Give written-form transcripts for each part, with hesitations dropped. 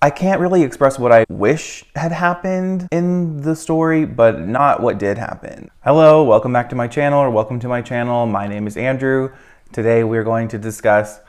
I can't really express what I wish had happened in the story, but not what did happen. Hello, welcome back to my channel, or welcome to my channel. My name is Andrew. Today we're going to discuss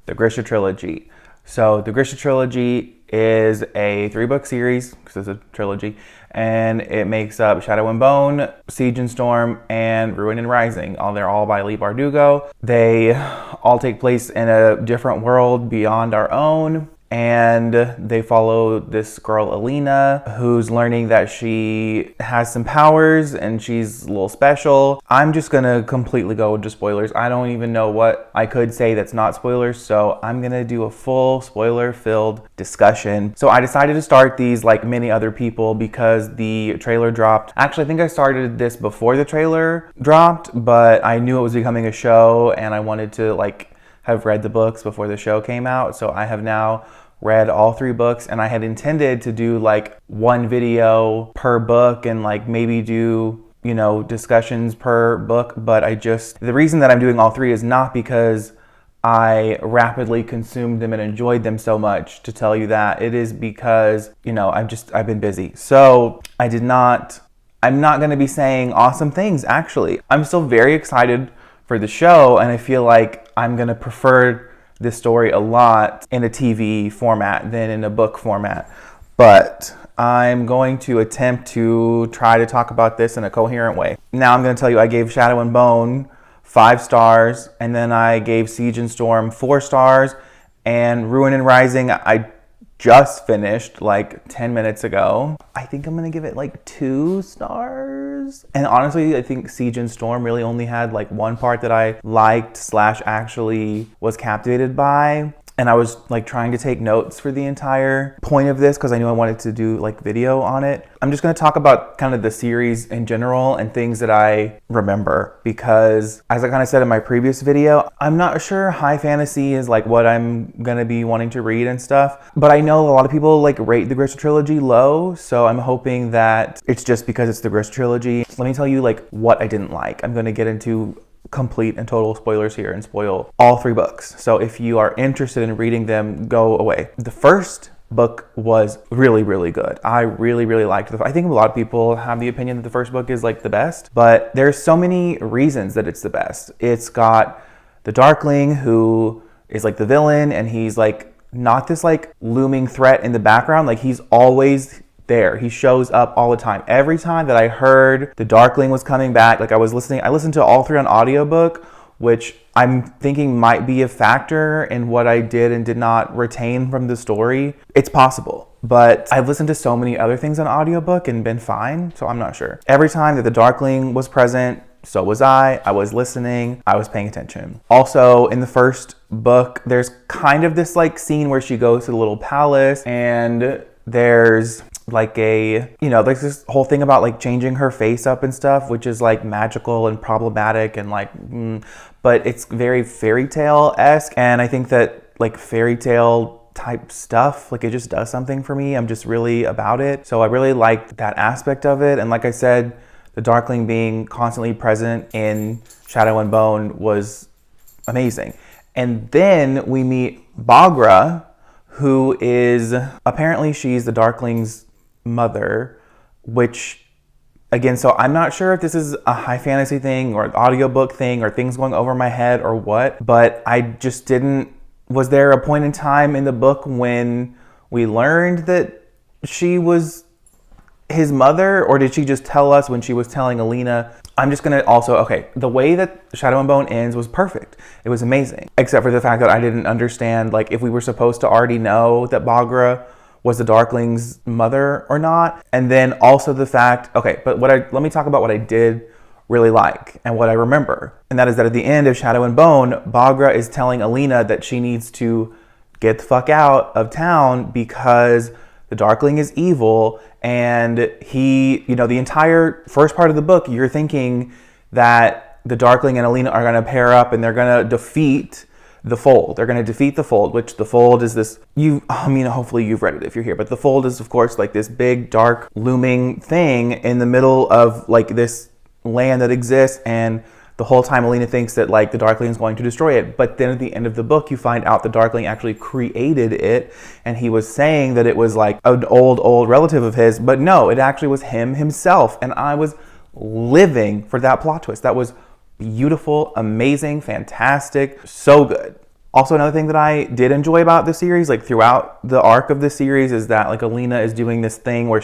the Grisha Trilogy. So the Grisha Trilogy is a 3-book series, because it's a trilogy, and it makes up Shadow and Bone, Siege and Storm, and Ruin and Rising. They're all by Leigh Bardugo. They all take place in a different world beyond our own. And they follow this girl, Alina, who's learning that she has some powers and she's a little special. I'm just gonna completely go into spoilers. I don't even know what I could say that's not spoilers, so I'm gonna do a full spoiler-filled discussion. So I decided to start these like many other people because the trailer dropped. Actually, I think I started this before the trailer dropped, but I knew it was becoming a show and I wanted to have read the books before the show came out. So I have now read all 3 books, and I had intended to do like 1 video per book and maybe do, discussions per book. But the reason that I'm doing all 3 is not because I rapidly consumed them and enjoyed them so much to tell you that. It is because, I've been busy. So I'm not going to be saying awesome things, actually. I'm still very excited for the show, and I feel like I'm going to prefer this story a lot in a TV format than in a book format. But I'm going to attempt to try to talk about this in a coherent way. Now I'm going to tell you I gave Shadow and Bone 5 stars, and then I gave Siege and Storm 4 stars, and Ruin and Rising I just finished 10 minutes ago. I think I'm gonna give it 2 stars. And honestly, I think Siege and Storm really only had 1 part that I liked / actually was captivated by. And I was trying to take notes for the entire point of this because I knew I wanted to do video on it. I'm just going to talk about kind of the series in general and things that I remember, because as I kind of said in my previous video, I'm not sure high fantasy is what I'm going to be wanting to read and stuff. But I know a lot of people rate the Grisha Trilogy low, so I'm hoping that it's just because it's the Grisha Trilogy. Let me tell you what I didn't like. I'm going to get into complete and total spoilers here and spoil all 3 books. So if you are interested in reading them, go away. The first book was really, really good. I really, really liked it. I think a lot of people have the opinion that the first book is the best, but there's so many reasons that it's the best. It's got the Darkling, who is the villain, and he's not this looming threat in the background. He's always there. He shows up all the time. Every time that I heard the Darkling was coming back, I listened to all 3 on audiobook, which I'm thinking might be a factor in what I did and did not retain from the story. It's possible, but I've listened to so many other things on audiobook and been fine, so I'm not sure. Every time that the Darkling was present, so was I. I was listening. I was paying attention. Also, in the first book, there's kind of this scene where she goes to the little palace, and there's there's this whole thing about changing her face up and stuff, which is magical and problematic and but it's very fairy tale-esque. And I think that fairy tale type stuff, it just does something for me. I'm just really about it. So I really liked that aspect of it. And like I said, the Darkling being constantly present in Shadow and Bone was amazing. And then we meet Baghra, who is, apparently she's the Darkling's mother, which again, so I'm not sure if this is a high fantasy thing or an audiobook thing or things going over my head or what, but I just was there a point in time in the book when we learned that she was his mother, or did she just tell us when she was telling Alina? I'm just gonna the way that Shadow and Bone ends was perfect. It was amazing, except for the fact that I didn't understand if we were supposed to already know that Baghra was the Darkling's mother or not. And then also the fact, but let me talk about what I did really like and what I remember. And that is that at the end of Shadow and Bone, Baghra is telling Alina that she needs to get the fuck out of town because the Darkling is evil. And he, the entire first part of the book, you're thinking that the Darkling and Alina are going to pair up and they're going to defeat the Fold. They're going to defeat the Fold, which the Fold is this, hopefully you've read it if you're here, but the Fold is, of course, this big, dark, looming thing in the middle of, this land that exists, and the whole time Alina thinks that like the Darkling is going to destroy it. But then at the end of the book, you find out the Darkling actually created it. And he was saying that it was like an old relative of his. But no, it actually was him himself. And I was living for that plot twist. That was beautiful, amazing, fantastic, so good. Also, another thing that I did enjoy about the series, like throughout the arc of the series, is that like Alina is doing this thing where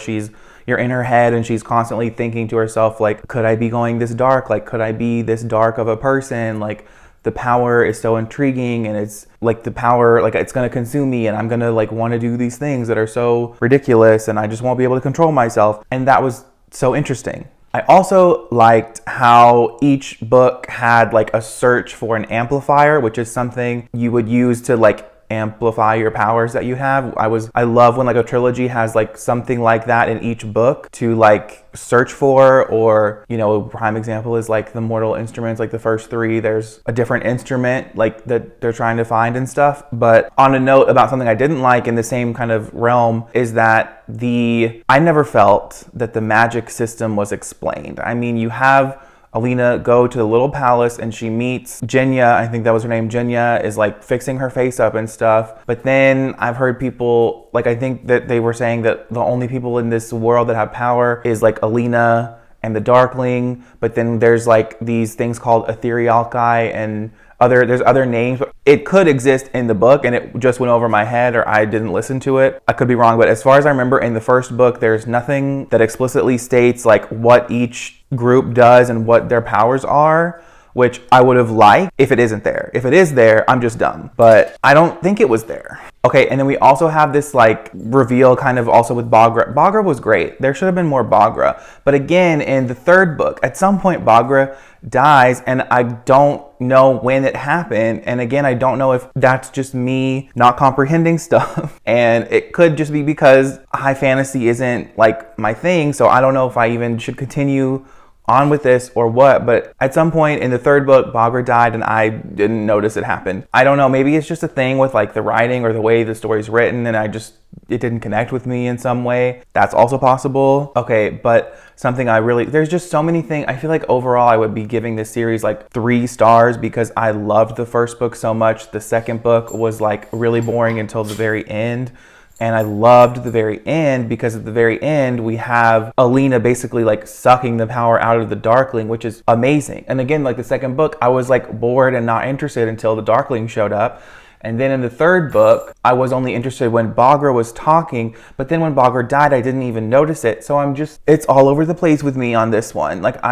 you're in her head and she's constantly thinking to herself, like, could I be going this dark? Like, could I be this dark of a person? Like, the power is so intriguing, and it's like the power, like it's gonna consume me, and I'm gonna like want to do these things that are so ridiculous, and I just won't be able to control myself. And that was so interesting. I also liked how each book had like a search for an amplifier, which is something you would use to like amplify your powers that you have. I love when like a trilogy has like something like that in each book to like search for, or, you know, a prime example is like the Mortal Instruments, like the first 3, there's a different instrument like that they're trying to find and stuff. But on a note about something I didn't like in the same kind of realm is that I never felt that the magic system was explained. I mean, you have Alina go to the little palace and she meets Genya, I think that was her name. Genya is like fixing her face up and stuff. But then I've heard people, like I think that they were saying that the only people in this world that have power is like Alina and the Darkling. But then there's like these things called Etherealkai and there's other names. It could exist in the book and it just went over my head, or I didn't listen to it. I could be wrong, but as far as I remember, in the first book, there's nothing that explicitly states like what each group does and what their powers are, which I would have liked if it isn't there. If it is there, I'm just dumb, but I don't think it was there. Okay, and then we also have this like reveal kind of also with Baghra. Baghra was great. There should have been more Baghra. But again, in the third book, at some point Baghra dies, and I don't know when it happened. And again, I don't know if that's just me not comprehending stuff. And it could just be because high fantasy isn't like my thing. So I don't know if I even should continue on with this or what, but at some point in the third book, Baghra died and I didn't notice it happened. I don't know, maybe it's just a thing with like the writing or the way the story's written and it didn't connect with me in some way. That's also possible. Okay, but there's just so many things. I feel like overall I would be giving this series like 3 stars because I loved the first book so much. The second book was like really boring until the very end. And I loved the very end because at the very end, we have Alina basically like sucking the power out of the Darkling, which is amazing. And again, like the second book, I was like bored and not interested until the Darkling showed up. And then in the third book, I was only interested when Baghra was talking. But then when Baghra died, I didn't even notice it. So it's all over the place with me on this one. Like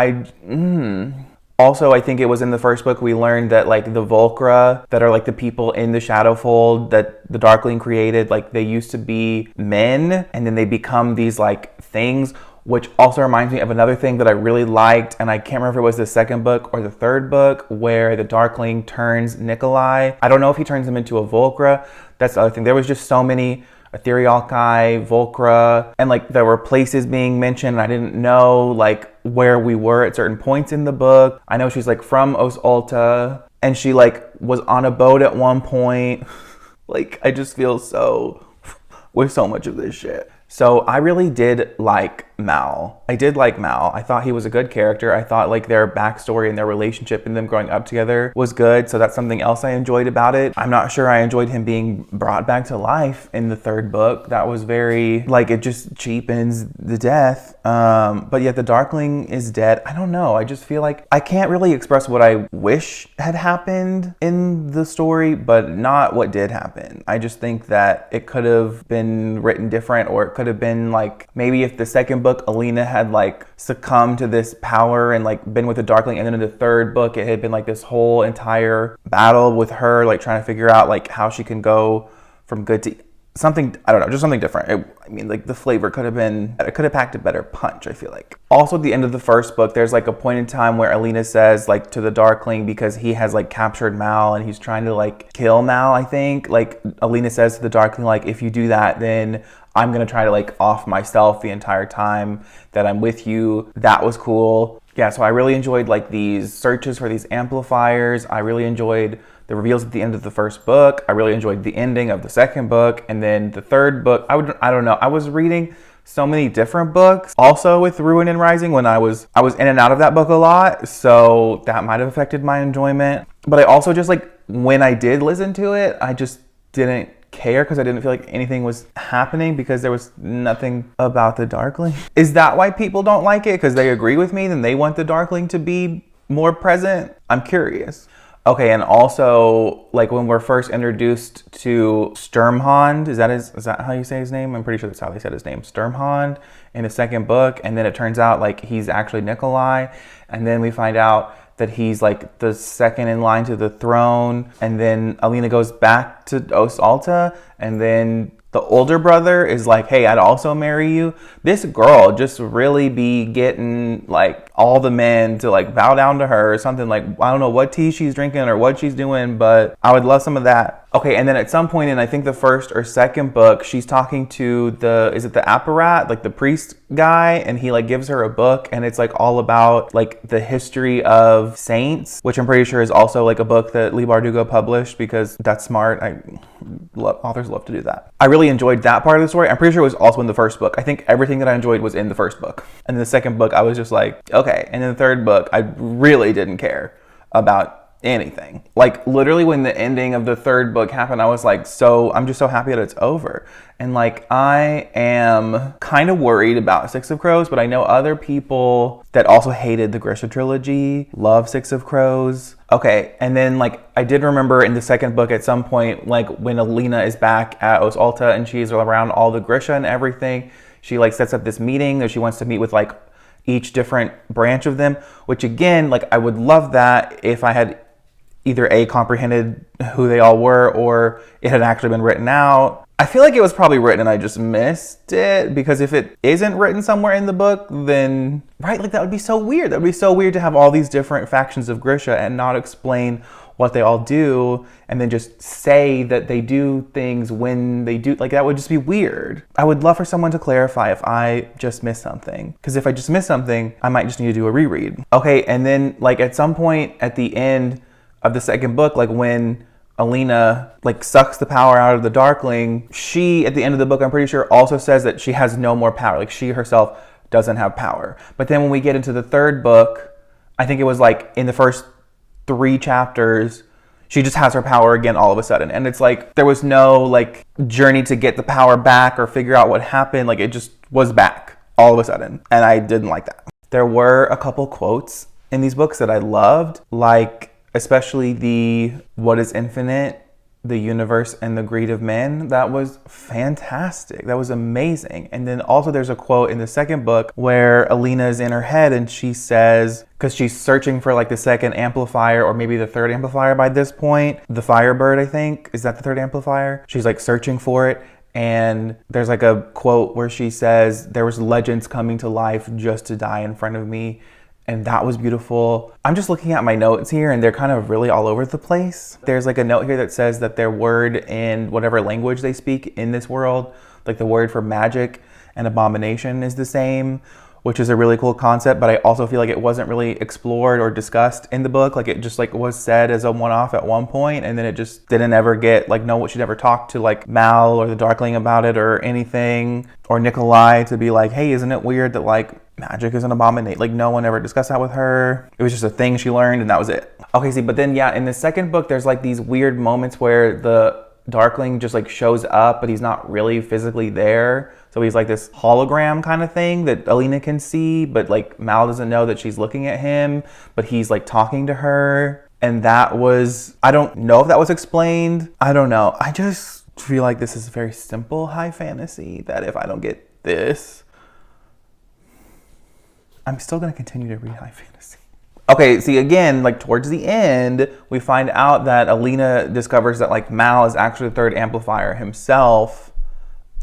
Also, I think it was in the first book we learned that like the Volcra that are like the people in the Shadowfold that the Darkling created, like they used to be men and then they become these like things, which also reminds me of another thing that I really liked, and I can't remember if it was the second book or the third book, where the Darkling turns Nikolai. I don't know if he turns him into a Volcra. That's the other thing. There was just so many Etherealkai, Volcra, and like there were places being mentioned. I didn't know like where we were at certain points in the book. I know she's like from Os Alta and she like was on a boat at one point. Like I just feel so with so much of this shit. So I really did like Mal. I did like Mal. I thought he was a good character. I thought like their backstory and their relationship and them growing up together was good. So that's something else I enjoyed about it. I'm not sure I enjoyed him being brought back to life in the third book. That was very, like, it just cheapens the death. But yet the Darkling is dead. I don't know. I just feel like I can't really express what I wish had happened in the story, but not what did happen. I just think that it could have been written different, or it could have been like, maybe if the second book Alina had like succumbed to this power and like been with the Darkling, and then in the third book it had been like this whole entire battle with her like trying to figure out like how she can go from good to something, I don't know, just something different. I mean, like the flavor could have packed a better punch, I feel like. Also at the end of the first book, there's like a point in time where Alina says like to the Darkling, because he has like captured Mal and he's trying to like kill Mal, I think. Like Alina says to the Darkling, like, if you do that, then I'm gonna try to like off myself the entire time that I'm with you. That was cool. Yeah, so I really enjoyed like these searches for these amplifiers. I really enjoyed the reveals at the end of the first book. I really enjoyed the ending of the second book. And then the third book, I don't know. I was reading so many different books. Also with Ruin and Rising, when I was in and out of that book a lot, so that might have affected my enjoyment. But I also just like, when I did listen to it, I just didn't care because I didn't feel like anything was happening because there was nothing about the Darkling. Is that why people don't like it? Because they agree with me, then they want the Darkling to be more present? I'm curious. Okay, and also, like, when we're first introduced to Sturmhond, is that how you say his name? I'm pretty sure that's how they said his name, Sturmhond, in the second book, and then it turns out, like, he's actually Nikolai, and then we find out that he's, like, the second in line to the throne, and then Alina goes back to Os Alta, and then the older brother is like, hey, I'd also marry you. This girl just really be getting like all the men to like bow down to her or something. Like, I don't know what tea she's drinking or what she's doing, but I would love some of that. Okay, and then at some point in, I think the first or second book, she's talking to is it the apparat, like the priest guy, and he like gives her a book, and it's like all about like the history of saints, which I'm pretty sure is also like a book that Leigh Bardugo published because that's smart. Authors love to do that. I really enjoyed that part of the story. I'm pretty sure it was also in the first book. I think everything that I enjoyed was in the first book. And then the second book, I was just like, okay. And then the third book, I really didn't care about anything. Like literally when the ending of the third book happened, I was like, I'm just so happy that it's over. And like, I am kind of worried about Six of Crows, but I know other people that also hated the Grisha Trilogy, love Six of Crows. Okay, and then like, I did remember in the second book at some point, like when Alina is back at Os Alta and she's around all the Grisha and everything, she like sets up this meeting that she wants to meet with like each different branch of them, which again, like I would love that if I had either A, comprehended who they all were, or it had actually been written out. I feel like it was probably written and I just missed it, because if it isn't written somewhere in the book, then, right, like that would be so weird. That would be so weird to have all these different factions of Grisha and not explain what they all do, and then just say that they do things when they do, like that would just be weird. I would love for someone to clarify if I just missed something, because if I just missed something, I might just need to do a reread. Okay, and then like at some point at the end of the second book, like when Alina like sucks the power out of the Darkling, she at the end of the book, I'm pretty sure, also says that she has no more power. Like she herself doesn't have power. But then when we get into the third book, I think it was like in the first 3 chapters, she just has her power again all of a sudden. And it's like there was no like journey to get the power back or figure out what happened. Like it just was back all of a sudden. And I didn't like that. There were a couple quotes in these books that I loved, like especially the "What is infinite, the universe, and the greed of men." That was fantastic. That was amazing. And then also there's a quote in the second book where Alina is in her head and she says, because she's searching for like the second amplifier or maybe the third amplifier by this point, the Firebird, I think. Is that the third amplifier? She's like searching for it. And there's like a quote where she says, "There was legends coming to life just to die in front of me." And that was beautiful. I'm just looking at my notes here and they're kind of really all over the place. There's like a note here that says that their word in whatever language they speak in this world, like the word for magic and abomination is the same, which is a really cool concept. But I also feel like it wasn't really explored or discussed in the book. Like it just like was said as a one-off at one point, and then it just didn't ever get like, no, she never talked to like Mal or the Darkling about it or anything, or Nikolai to be like, hey, isn't it weird that like magic is an abomination? Like no one ever discussed that with her. It was just a thing she learned and that was it. Okay, see, but then yeah, in the second book, there's like these weird moments where the Darkling just like shows up, but he's not really physically there. So he's like this hologram kind of thing that Alina can see, but like Mal doesn't know that she's looking at him, but he's like talking to her. And that was, I don't know if that was explained. I don't know. I just feel like this is very simple high fantasy that if I don't get this, I'm still going to continue to read high fantasy. Okay, see, again, like towards the end, we find out that Alina discovers that like Mal is actually the third amplifier himself.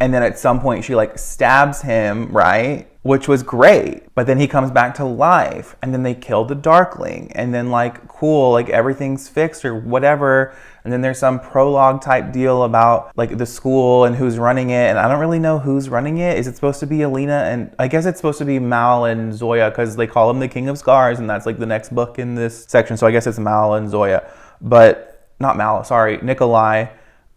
And then at some point she like stabs him, right? Which was great. But then he comes back to life and then they kill the Darkling. And then like, cool, like everything's fixed or whatever. And then there's some prologue type deal about like the school and who's running it. And I don't really know who's running it. Is it supposed to be Alina? And I guess it's supposed to be Mal and Zoya because they call him the King of Scars. And that's like the next book in this section. So I guess it's Mal and Zoya. But not Mal, sorry, Nikolai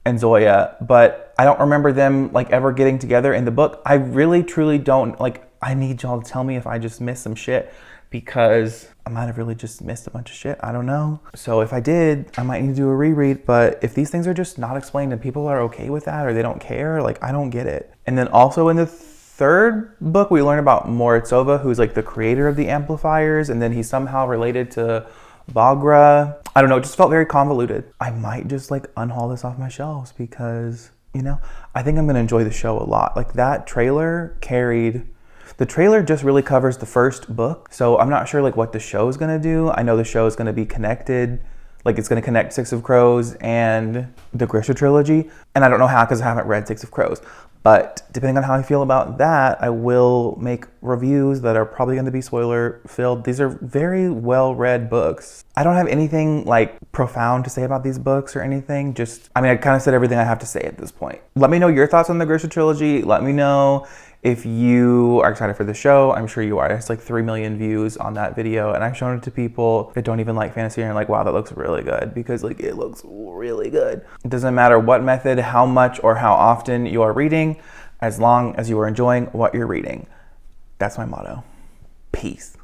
and Zoya, but I don't remember them like ever getting together in the book. I really truly don't. Like, I need y'all to tell me if I just missed some shit, because I might have really just missed a bunch of shit. I don't know. So if I did, I might need to do a reread. But if these things are just not explained and people are okay with that, or they don't care, like, I don't get it. And then also in the third book, we learn about Moritsova, who's like the creator of the amplifiers, and then he's somehow related to Bagra. I don't know, it just felt very convoluted. I might just like unhaul this off my shelves because, you know, I think I'm gonna enjoy the show a lot. Like, that trailer carried, the trailer just really covers the first book. So I'm not sure like what the show is gonna do. I know the show is gonna be connected. Like, it's gonna connect Six of Crows and the Grisha Trilogy. And I don't know how, because I haven't read Six of Crows. But depending on how I feel about that, I will make reviews that are probably going to be spoiler filled. These are very well read books. I don't have anything like profound to say about these books or anything. Just, I mean, I kind of said everything I have to say at this point. Let me know your thoughts on the Grisha Trilogy. Let me know if you are excited for the show. I'm sure you are. It's like 3 million views on that video, and I've shown it to people that don't even like fantasy and are like, wow, that looks really good, because like, it looks really good. It doesn't matter what method, how much, or how often you are reading, as long as you are enjoying what you're reading. That's my motto. Peace.